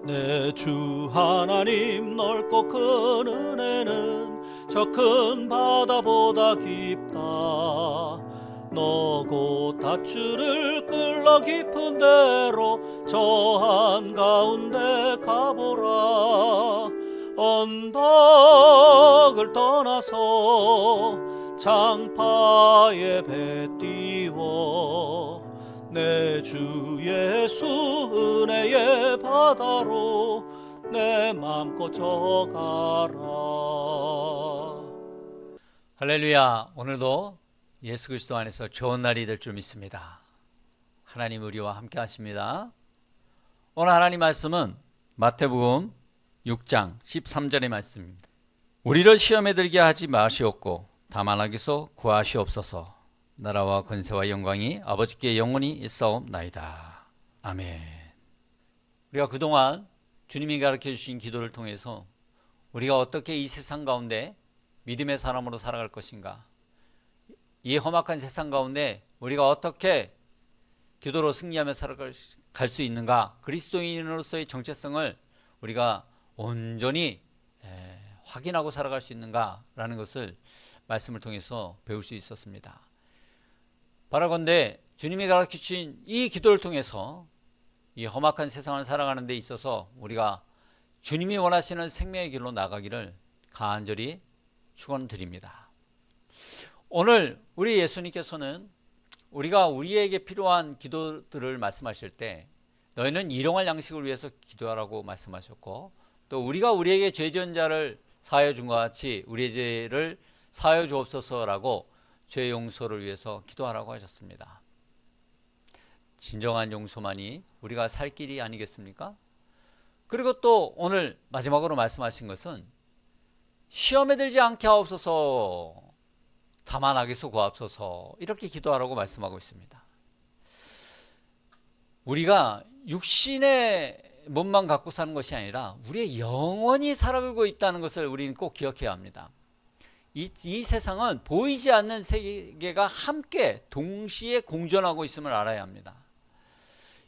내 주 하나님 넓고 큰 은혜는 저 큰 바다보다 깊다. 너고 닷줄을 끌러 깊은 데로 저 한가운데 가보라. 언덕을 떠나서 장파에 배 띄워 내 주 예수 은혜의 바다로 내 맘껏 져가라. 할렐루야. 오늘도 예수 그리스도 안에서 좋은 날이 될 줄 믿습니다. 하나님 우리와 함께 하십니다. 오늘 하나님 말씀은 마태복음 6장 13절의 말씀입니다. 우리를 시험에 들게 하지 마시옵고 다만 하기서 구하시옵소서. 나라와 권세와 영광이 아버지께 영원히 있사옵나이다. 아멘. 우리가 그동안 주님이 가르쳐 주신 기도를 통해서 우리가 어떻게 이 세상 가운데 믿음의 사람으로 살아갈 것인가, 이 험악한 세상 가운데 우리가 어떻게 기도로 승리하며 살아갈 수 있는가, 그리스도인으로서의 정체성을 우리가 온전히 확인하고 살아갈 수 있는가라는 것을 말씀을 통해서 배울 수 있었습니다. 바라건대 주님이 가르치신 이 기도를 통해서 이 험악한 세상을 살아가는 데 있어서 우리가 주님이 원하시는 생명의 길로 나가기를 간절히 축원드립니다. 오늘 우리 예수님께서는 우리가 우리에게 필요한 기도들을 말씀하실 때 너희는 일용할 양식을 위해서 기도하라고 말씀하셨고, 또 우리가 우리에게 죄 지은 자를 사하여 준 것 같이 우리의 죄를 사하여 주옵소서라고 죄 용서를 위해서 기도하라고 하셨습니다. 진정한 용서만이 우리가 살 길이 아니겠습니까? 그리고 또 오늘 마지막으로 말씀하신 것은 시험에 들지 않게 하옵소서, 다만 악에서 구하옵소서, 이렇게 기도하라고 말씀하고 있습니다. 우리가 육신의 몸만 갖고 사는 것이 아니라 우리의 영혼이 살아가고 있다는 것을 우리는 꼭 기억해야 합니다. 이 세상은 보이지 않는 세계가 함께 동시에 공존하고 있음을 알아야 합니다.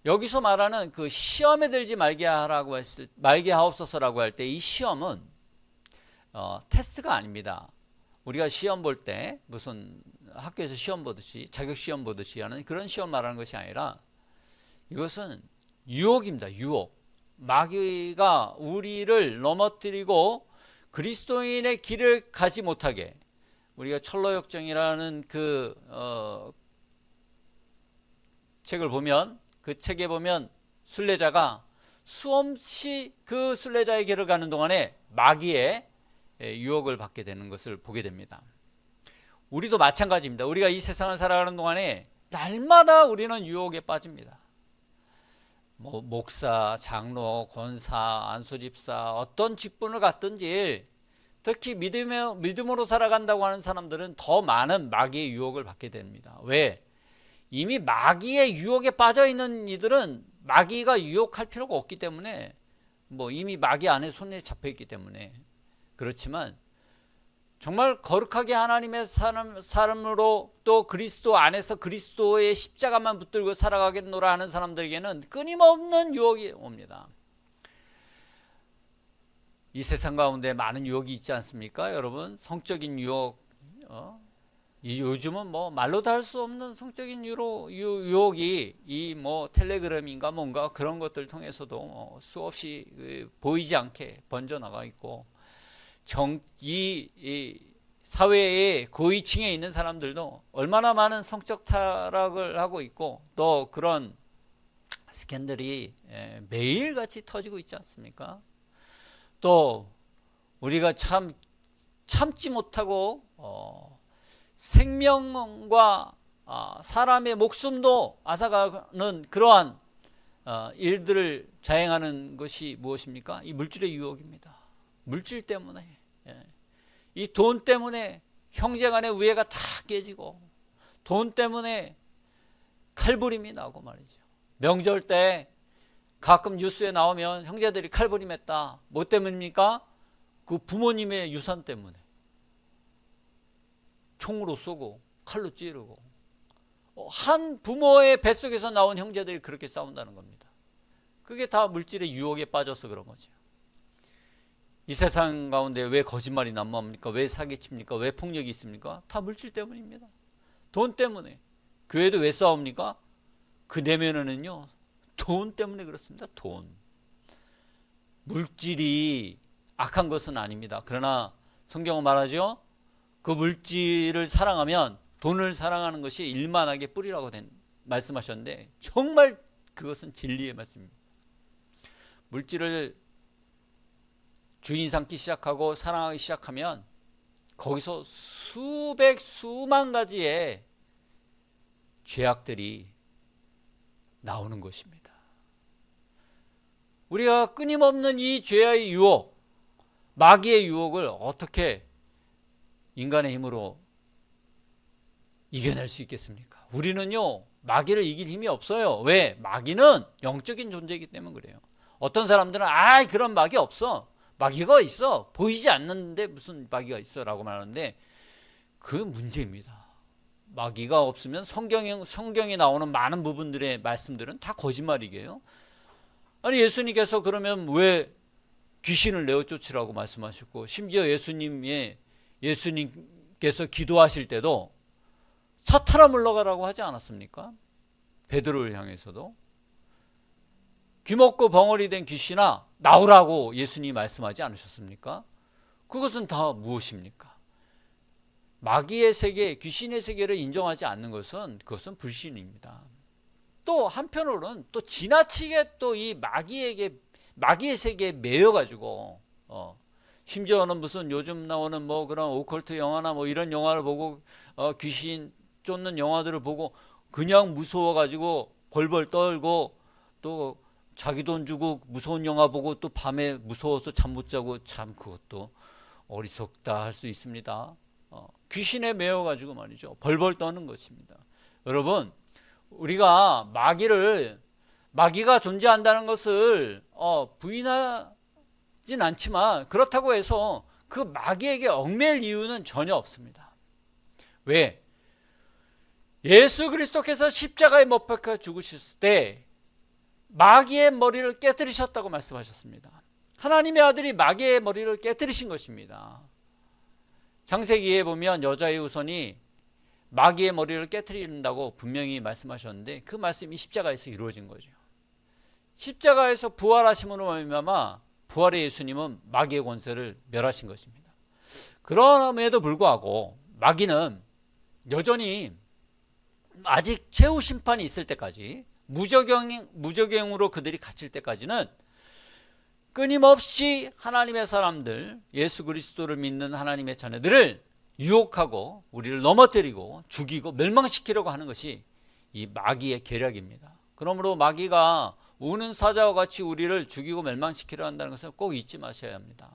여기서 말하는 그 시험에 들지 말게 하옵소서라고 할 때 이 시험은 테스트가 아닙니다. 우리가 시험 볼 때 무슨 학교에서 시험 보듯이 자격 시험 보듯이 하는 그런 시험 말하는 것이 아니라 이것은 유혹입니다. 유혹. 마귀가 우리를 넘어뜨리고 그리스도인의 길을 가지 못하게, 우리가 철로역정이라는 그 책을 보면, 그 책에 보면 순례자가 수없이 그 순례자의 길을 가는 동안에 마귀의 유혹을 받게 되는 것을 보게 됩니다. 우리도 마찬가지입니다. 우리가 이 세상을 살아가는 동안에 날마다 우리는 유혹에 빠집니다. 뭐 목사, 장로, 권사, 안수집사, 어떤 직분을 갖든지 특히 믿음으로 살아간다고 하는 사람들은 더 많은 마귀의 유혹을 받게 됩니다. 왜? 이미 마귀의 유혹에 빠져 있는 이들은 마귀가 유혹할 필요가 없기 때문에, 뭐 이미 마귀 안에 손에 잡혀 있기 때문에. 그렇지만 정말 거룩하게 하나님의 사람으로 또 그리스도 안에서 그리스도의 십자가만 붙들고 살아가겠노라 하는 사람들에게는 끊임없는 유혹이 옵니다. 이 세상 가운데 많은 유혹이 있지 않습니까? 여러분, 성적인 유혹, 요즘은 뭐 말로도 할 수 없는 성적인 유혹이 이 뭐 텔레그램인가 뭔가 그런 것들 통해서도 수없이 보이지 않게 번져나가 있고, 이 사회의 고위층에 있는 사람들도 얼마나 많은 성적 타락을 하고 있고, 또 그런 스캔들이 매일같이 터지고 있지 않습니까? 또 우리가 참지 못하고 생명과 사람의 목숨도 앗아가는 그러한 일들을 자행하는 것이 무엇입니까? 이 물질의 유혹입니다. 물질 때문에, 이 돈 때문에 형제간의 우애가 다 깨지고, 돈 때문에 칼부림이 나고 말이죠. 명절 때 가끔 뉴스에 나오면 형제들이 칼부림했다. 뭐 때문입니까? 그 부모님의 유산 때문에 총으로 쏘고 칼로 찌르고, 한 부모의 뱃속에서 나온 형제들이 그렇게 싸운다는 겁니다. 그게 다 물질의 유혹에 빠져서 그런 거죠. 이 세상 가운데 왜 거짓말이 난무합니까? 왜 사기칩니까? 왜 폭력이 있습니까? 다 물질 때문입니다. 돈 때문에. 교회도 왜 싸웁니까? 그 내면에는요, 돈 때문에 그렇습니다. 돈. 물질이 악한 것은 아닙니다. 그러나 성경은 말하죠. 그 물질을 사랑하면 돈을 사랑하는 것이 일만하게 뿌리라고 말씀하셨는데 정말 그것은 진리의 말씀입니다. 물질을 주인 삼기 시작하고 사랑하기 시작하면 거기서 수만 가지의 죄악들이 나오는 것입니다. 우리가 끊임없는 이 죄의 유혹, 마귀의 유혹을 어떻게 인간의 힘으로 이겨낼 수 있겠습니까? 우리는요, 마귀를 이길 힘이 없어요. 왜? 마귀는 영적인 존재이기 때문에 그래요. 어떤 사람들은 그런 마귀 없어. 마귀가 있어. 보이지 않는데 무슨 마귀가 있어 라고 말하는데 그 문제입니다. 마귀가 없으면 성경에 나오는 많은 부분들의 말씀들은 다 거짓말이게요. 아니 예수님께서 그러면 왜 귀신을 내어 쫓으라고 말씀하셨고, 심지어 예수님께서 기도하실 때도 사탄아 물러가라고 하지 않았습니까? 베드로를 향해서도 귀먹고 벙어리 된 귀신아 나오라고 예수님이 말씀하지 않으셨습니까? 그것은 다 무엇입니까? 마귀의 세계, 귀신의 세계를 인정하지 않는 것은 그것은 불신입니다. 또 한편으로는 또 지나치게 또 이 마귀의 세계에 매여가지고 심지어는 무슨 요즘 나오는 뭐 그런 오컬트 영화나 뭐 이런 영화를 보고 귀신 쫓는 영화들을 보고 그냥 무서워가지고 벌벌 떨고 또 자기 돈 주고 무서운 영화 보고 또 밤에 무서워서 잠 못 자고, 참 그것도 어리석다 할 수 있습니다. 귀신에 매여가지고 말이죠. 벌벌 떠는 것입니다. 여러분, 우리가 마귀가 존재한다는 것을 부인하진 않지만 그렇다고 해서 그 마귀에게 얽매일 이유는 전혀 없습니다. 왜? 예수 그리스도께서 십자가에 못 박혀 죽으셨을 때 마귀의 머리를 깨뜨리셨다고 말씀하셨습니다. 하나님의 아들이 마귀의 머리를 깨뜨리신 것입니다. 창세기에 보면 여자의 후손이 마귀의 머리를 깨뜨린다고 분명히 말씀하셨는데 그 말씀이 십자가에서 이루어진 거죠. 십자가에서 부활하심으로 말미암아 부활의 예수님은 마귀의 권세를 멸하신 것입니다. 그럼에도 불구하고 마귀는 여전히 아직 최후 심판이 있을 때까지 무적행으로 그들이 갇힐 때까지는 끊임없이 하나님의 사람들, 예수 그리스도를 믿는 하나님의 자녀들을 유혹하고 우리를 넘어뜨리고 죽이고 멸망시키려고 하는 것이 이 마귀의 계략입니다. 그러므로 마귀가 우는 사자와 같이 우리를 죽이고 멸망시키려 한다는 것을 꼭 잊지 마셔야 합니다.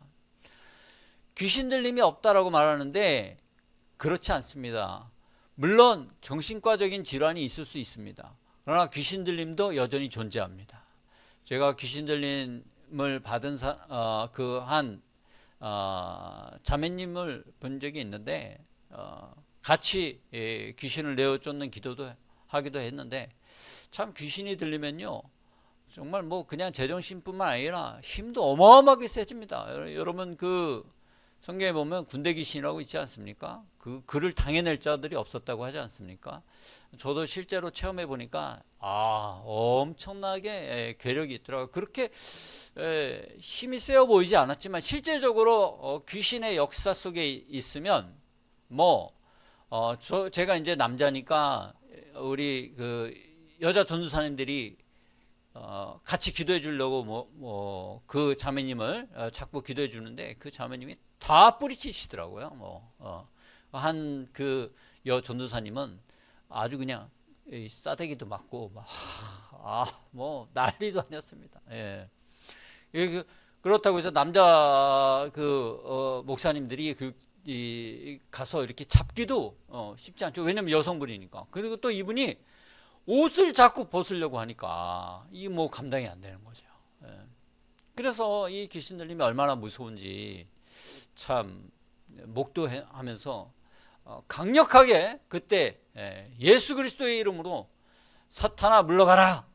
귀신 들림이 없다라고 말하는데 그렇지 않습니다. 물론 정신과적인 질환이 있을 수 있습니다. 그러나 귀신 들림도 여전히 존재합니다. 제가 귀신 들림을 받은 자매님을 본 적이 있는데 같이 귀신을 내어 쫓는 기도도 하기도 했는데 참 귀신이 들리면요 정말 뭐 그냥 제정신뿐만 아니라 힘도 어마어마하게 세집니다. 여러분 그 성경에 보면 군대 귀신이라고 있지 않습니까? 그를 당해낼 자들이 없었다고 하지 않습니까? 저도 실제로 체험해 보니까 엄청나게 괴력이 있더라고요. 그렇게 힘이 세어 보이지 않았지만 실질적으로 귀신의 역사 속에 있으면 제가 이제 남자니까 우리 그 여자 전도사님들이 같이 기도해 주려고 그 자매님을 자꾸 기도해 주는데 그 자매님이 다 뿌리치시더라고요. 한 그 여 전도사님은 아주 그냥 싸대기도 맞고 난리도 아니었습니다. 예. 그렇다고 해서 남자 목사님들이 가서 이렇게 잡기도 쉽지 않죠. 왜냐면 여성분이니까. 그리고 또 이분이 옷을 자꾸 벗으려고 하니까 감당이 안 되는 거죠. 예. 그래서 이 귀신 들림이 얼마나 무서운지 참 목도하면서 강력하게 그때 예수 그리스도의 이름으로 사탄아 물러가라,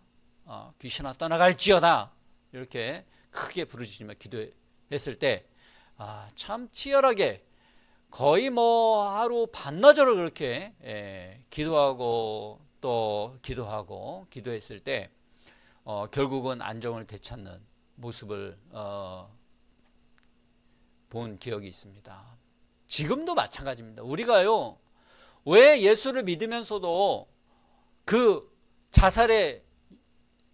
귀신아 떠나갈지어다 이렇게 크게 부르짖으며 기도했을 때 참 치열하게 거의 뭐 하루 반나절을 그렇게 기도하고 또 기도했을 때 결국은 안정을 되찾는 모습을 본 기억이 있습니다. 지금도 마찬가지입니다. 우리가요, 왜 예수를 믿으면서도 그 자살의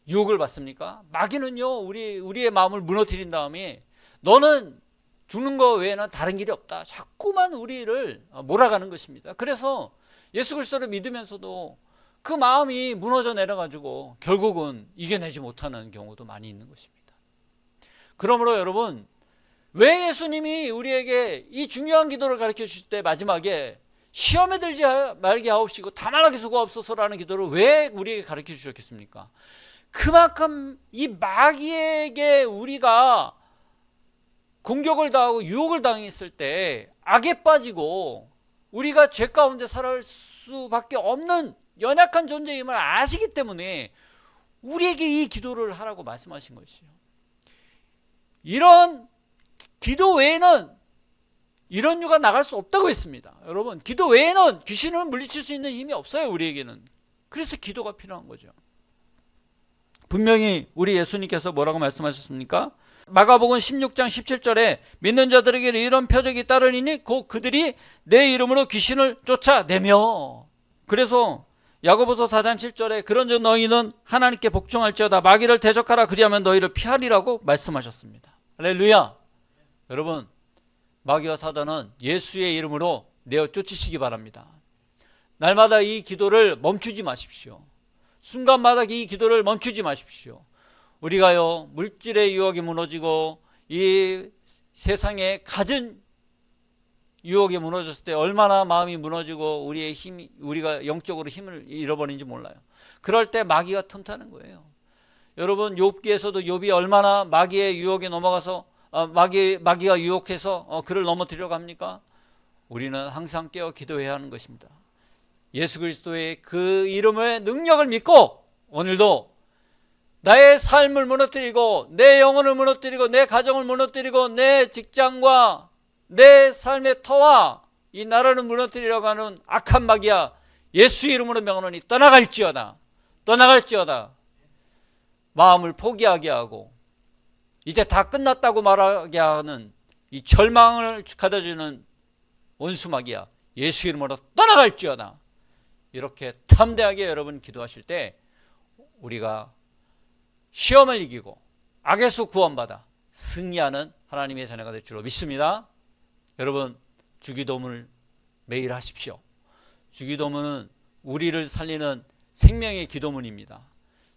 유혹을 받습니까? 마귀는요, 우리의 마음을 무너뜨린 다음에 너는 죽는 거 외에는 다른 길이 없다, 자꾸만 우리를 몰아가는 것입니다. 그래서 예수 그리스도를 믿으면서도 그 마음이 무너져 내려가지고 결국은 이겨내지 못하는 경우도 많이 있는 것입니다. 그러므로 여러분, 왜 예수님이 우리에게 이 중요한 기도를 가르쳐 주실 때 마지막에 시험에 들지 말게 하옵시고 다만하게 수고하옵소서라는 기도를 왜 우리에게 가르쳐 주셨겠습니까? 그만큼 이 마귀에게 우리가 공격을 당하고 유혹을 당했을 때 악에 빠지고 우리가 죄 가운데 살아갈 수밖에 없는 연약한 존재임을 아시기 때문에 우리에게 이 기도를 하라고 말씀하신 것이죠. 이런 기도 외에는 이런 유가 나갈 수 없다고 했습니다. 여러분, 기도 외에는 귀신을 물리칠 수 있는 힘이 없어요, 우리에게는. 그래서 기도가 필요한 거죠. 분명히 우리 예수님께서 뭐라고 말씀하셨습니까? 마가복음 16장 17절에 믿는 자들에게 이런 표적이 따르리니 곧 그들이 내 이름으로 귀신을 쫓아내며, 그래서 야고보서 4장 7절에 그런즉 너희는 하나님께 복종할지어다 마귀를 대적하라 그리하면 너희를 피하리라고 말씀하셨습니다. 할렐루야. 여러분, 마귀와 사단은 예수의 이름으로 내어 쫓으시기 바랍니다. 날마다 이 기도를 멈추지 마십시오. 순간마다 이 기도를 멈추지 마십시오. 우리가요, 물질의 유혹이 무너지고 이 세상에 갖은 유혹이 무너졌을 때 얼마나 마음이 무너지고 우리가 영적으로 힘을 잃어버린지 몰라요. 그럴 때 마귀가 틈타는 거예요. 여러분, 욥기에서도 욥이 얼마나 마귀의 유혹에 넘어가서 마귀가 유혹해서 그를 넘어뜨리려고 합니까? 우리는 항상 깨어 기도해야 하는 것입니다. 예수 그리스도의 그 이름의 능력을 믿고 오늘도 나의 삶을 무너뜨리고 내 영혼을 무너뜨리고 내 가정을 무너뜨리고 내 직장과 내 삶의 터와 이 나라를 무너뜨리려고 하는 악한 마귀야, 예수 이름으로 명하노니 떠나갈지어다. 마음을 포기하게 하고 이제 다 끝났다고 말하게 하는 이 절망을 가져주는 원수 마귀야, 예수 이름으로 떠나갈지어다. 이렇게 담대하게 여러분 기도하실 때 우리가 시험을 이기고 악에서 구원받아 승리하는 하나님의 자녀가 될 줄로 믿습니다. 여러분, 주기도문을 매일 하십시오. 주기도문은 우리를 살리는 생명의 기도문입니다.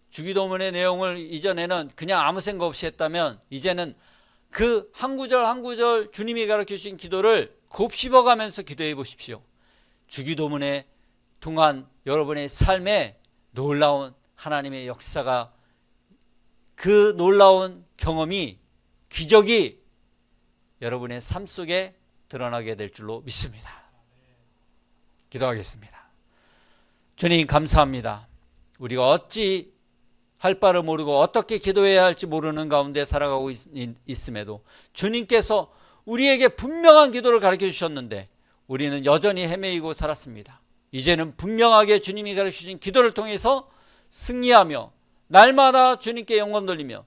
주기도문의 내용을 이전에는 그냥 아무 생각 없이 했다면 이제는 그 한 구절 한 구절 주님이 가르쳐 주신 기도를 곱씹어가면서 기도해 보십시오. 주기도문의 동안 여러분의 삶에 놀라운 하나님의 역사가, 그 놀라운 경험이, 기적이 여러분의 삶 속에 드러나게 될 줄로 믿습니다. 기도하겠습니다. 주님, 감사합니다. 우리가 어찌 할 바를 모르고 어떻게 기도해야 할지 모르는 가운데 살아가고 있음에도 주님께서 우리에게 분명한 기도를 가르쳐 주셨는데 우리는 여전히 헤매이고 살았습니다. 이제는 분명하게 주님이 가르쳐 주신 기도를 통해서 승리하며 날마다 주님께 영광 돌리며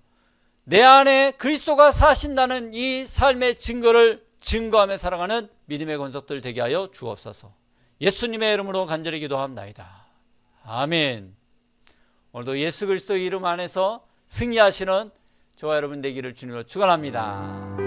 내 안에 그리스도가 사신다는 이 삶의 증거를 증거하며 살아가는 믿음의 권속들 되게 하여 주옵소서. 예수님의 이름으로 간절히 기도합나이다. 아멘. 오늘도 예수 그리스도 이름 안에서 승리하시는 저와 여러분 되기를 주님으로 축원합니다.